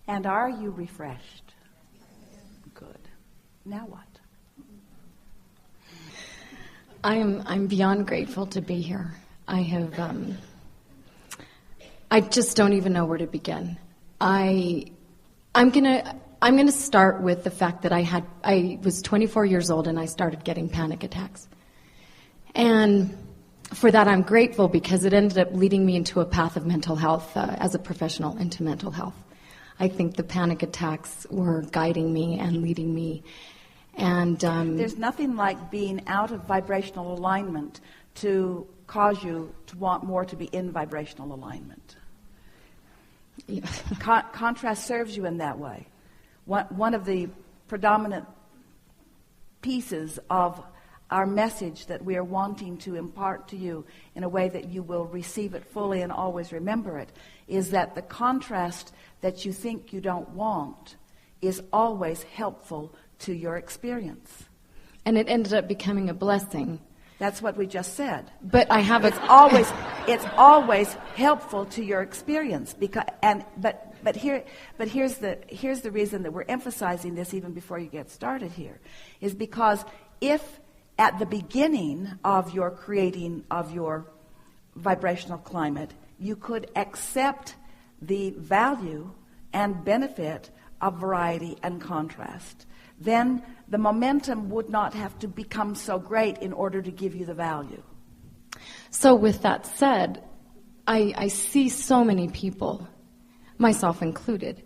And are you refreshed? Good. Now what? I'm beyond grateful to be here. I just don't even know where to begin. I'm gonna start with the fact that I was 24 years old and I started getting panic attacks. And for that I'm grateful because it ended up leading me into a path of mental health as a professional into mental health. I think the panic attacks were guiding me and leading me. And there's nothing like being out of vibrational alignment to cause you to want more to be in vibrational alignment. Yeah. Contrast serves you in that way. One of the predominant pieces of our message that we are wanting to impart to you in a way that you will receive it fully and always remember it is that the contrast that you think you don't want is always helpful to your experience. And it ended up becoming a blessing. That's what we just said. But I have it's always helpful to your experience but here's the reason that we're emphasizing this even before you get started here is because if at the beginning of your creating of your vibrational climate you could accept the value and benefit of variety and contrast, then the momentum would not have to become so great in order to give you the value. So with that said, I see so many people, myself included,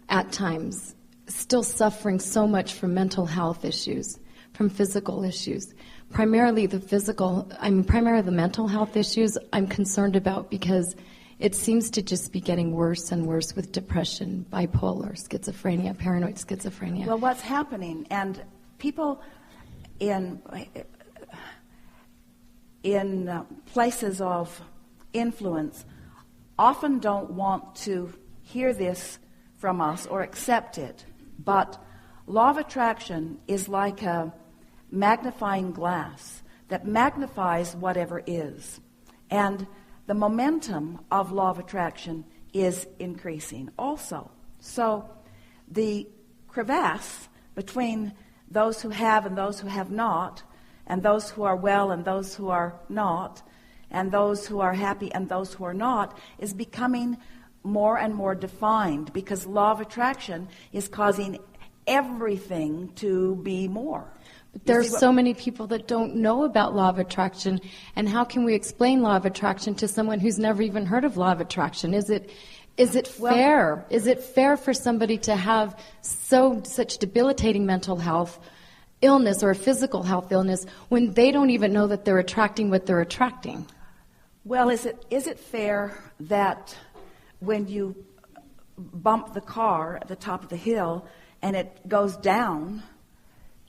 at times, still suffering so much from mental health issues, from physical issues. Primarily the mental health issues I'm concerned about because it seems to just be getting worse and worse with depression, bipolar, schizophrenia, paranoid schizophrenia. Well, what's happening, and people in places of influence often don't want to hear this from us or accept it, but law of attraction is like a magnifying glass that magnifies whatever is. And the momentum of law of attraction is increasing also. So the crevasse between those who have and those who have not, and those who are well and those who are not, and those who are happy and those who are not, is becoming more and more defined because law of attraction is causing everything to be more. But there are so many people that don't know about law of attraction, and how can we explain law of attraction to someone who's never even heard of law of attraction? Is it fair? Is it fair for somebody to have such debilitating mental health illness or physical health illness when they don't even know that they're attracting what they're attracting? Well, is it fair that when you bump the car at the top of the hill and it goes down,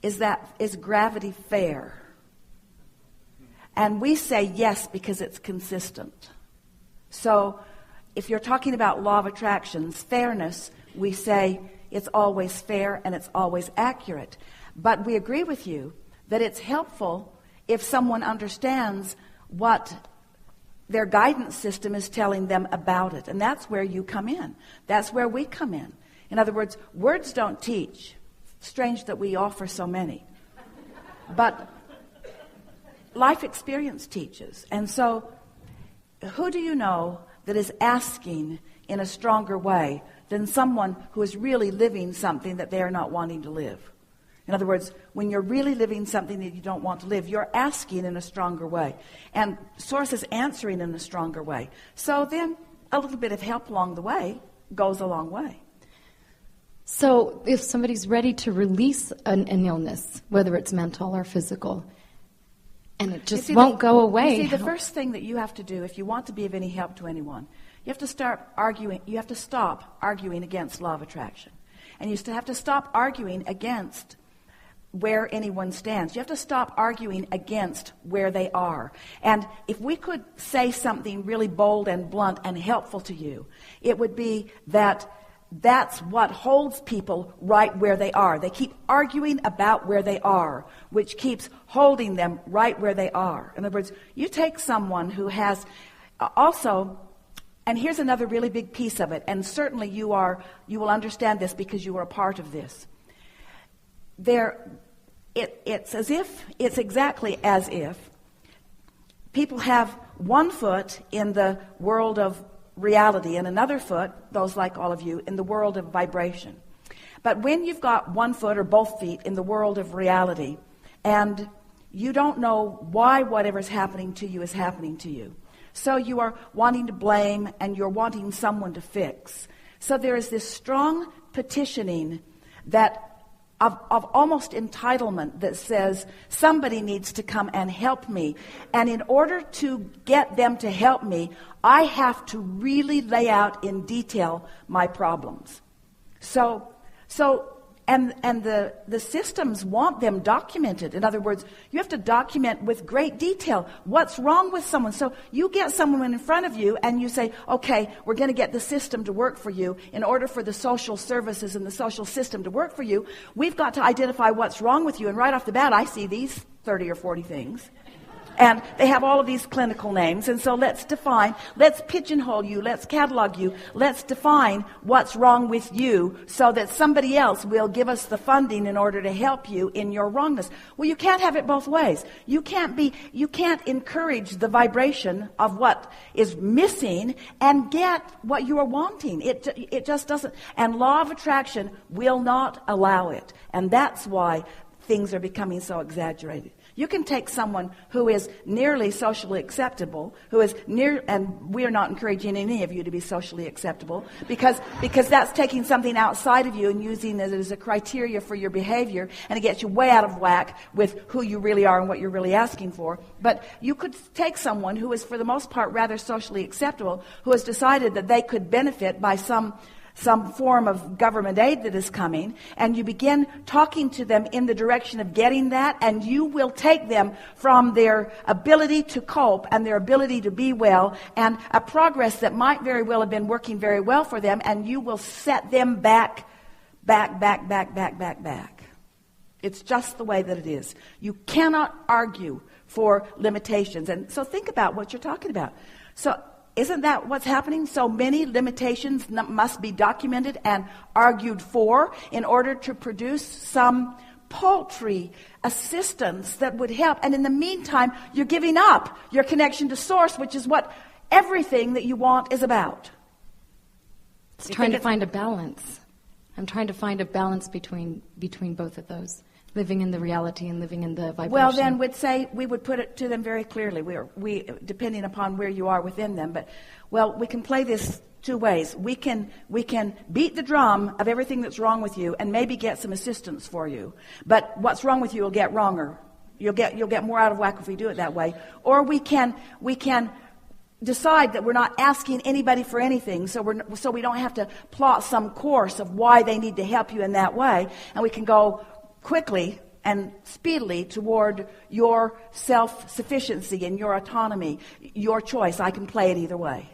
is gravity fair? And we say yes because it's consistent. So if you're talking about law of attraction's fairness, we say it's always fair and it's always accurate. But we agree with you that it's helpful if someone understands what their guidance system is telling them about it. And that's where you come in. That's where we come in. In other words, words don't teach. Strange that we offer so many. But life experience teaches. And so who do you know that is asking in a stronger way than someone who is really living something that they are not wanting to live? In other words, when you're really living something that you don't want to live, you're asking in a stronger way. And Source is answering in a stronger way. So then a little bit of help along the way goes a long way. So if somebody's ready to release an illness, whether it's mental or physical, and it just won't go away. You see, the first thing that you have to do if you want to be of any help to anyone, you have to stop arguing against law of attraction. And you have to stop arguing against where anyone stands. You have to stop arguing against where they are. And if we could say something really bold and blunt and helpful to you, it would be that that's what holds people right where they are. They keep arguing about where they are, which keeps holding them right where they are. In other words, you take someone who has also And here's another really big piece of it, and certainly you will understand this because you are a part of this. It's exactly as if people have one foot in the world of reality and another foot, those like all of you, in the world of vibration. But when you've got one foot or both feet in the world of reality, and you don't know why whatever's happening to you is happening to you, so you are wanting to blame and you're wanting someone to fix. So there is this strong petitioning that of almost entitlement that says somebody needs to come and help me. And in order to get them to help me, I have to really lay out in detail my problems. And the systems want them documented. In other words, you have to document with great detail what's wrong with someone. So you get someone in front of you and you say, okay, we're going to get the system to work for you. In order for the social services and the social system to work for you, we've got to identify what's wrong with you. And right off the bat, I see these 30 or 40 things. And they have all of these clinical names. And so let's pigeonhole you, let's catalog you, let's define what's wrong with you so that somebody else will give us the funding in order to help you in your wrongness. Well, you can't have it both ways. You can't encourage the vibration of what is missing and get what you are wanting. It just doesn't. And law of attraction will not allow it. And that's why things are becoming so exaggerated. You can take someone who is nearly socially acceptable, and we are not encouraging any of you to be socially acceptable, because that's taking something outside of you and using it as a criteria for your behavior, and it gets you way out of whack with who you really are and what you're really asking for. But you could take someone who is, for the most part, rather socially acceptable, who has decided that they could benefit by some form of government aid that is coming, and you begin talking to them in the direction of getting that, and you will take them from their ability to cope and their ability to be well and a progress that might very well have been working very well for them, and you will set them back. It's just the way that it is. You cannot argue for limitations. And so think about what you're talking about. So isn't that what's happening? So many limitations must be documented and argued for in order to produce some paltry assistance that would help. And in the meantime, you're giving up your connection to Source, which is what everything that you want is about. It's trying to find a balance. I'm trying to find a balance between both of those. Living in the reality and living in the vibration. Well, then we would put it to them very clearly. We depending upon where you are within them. But, we can play this two ways. We can beat the drum of everything that's wrong with you and maybe get some assistance for you. But what's wrong with you will get wronger. You'll get more out of whack if we do it that way. Or we can decide that we're not asking anybody for anything, so we don't have to plot some course of why they need to help you in that way, and we can go quickly and speedily toward your self-sufficiency and your autonomy, your choice. I can play it either way.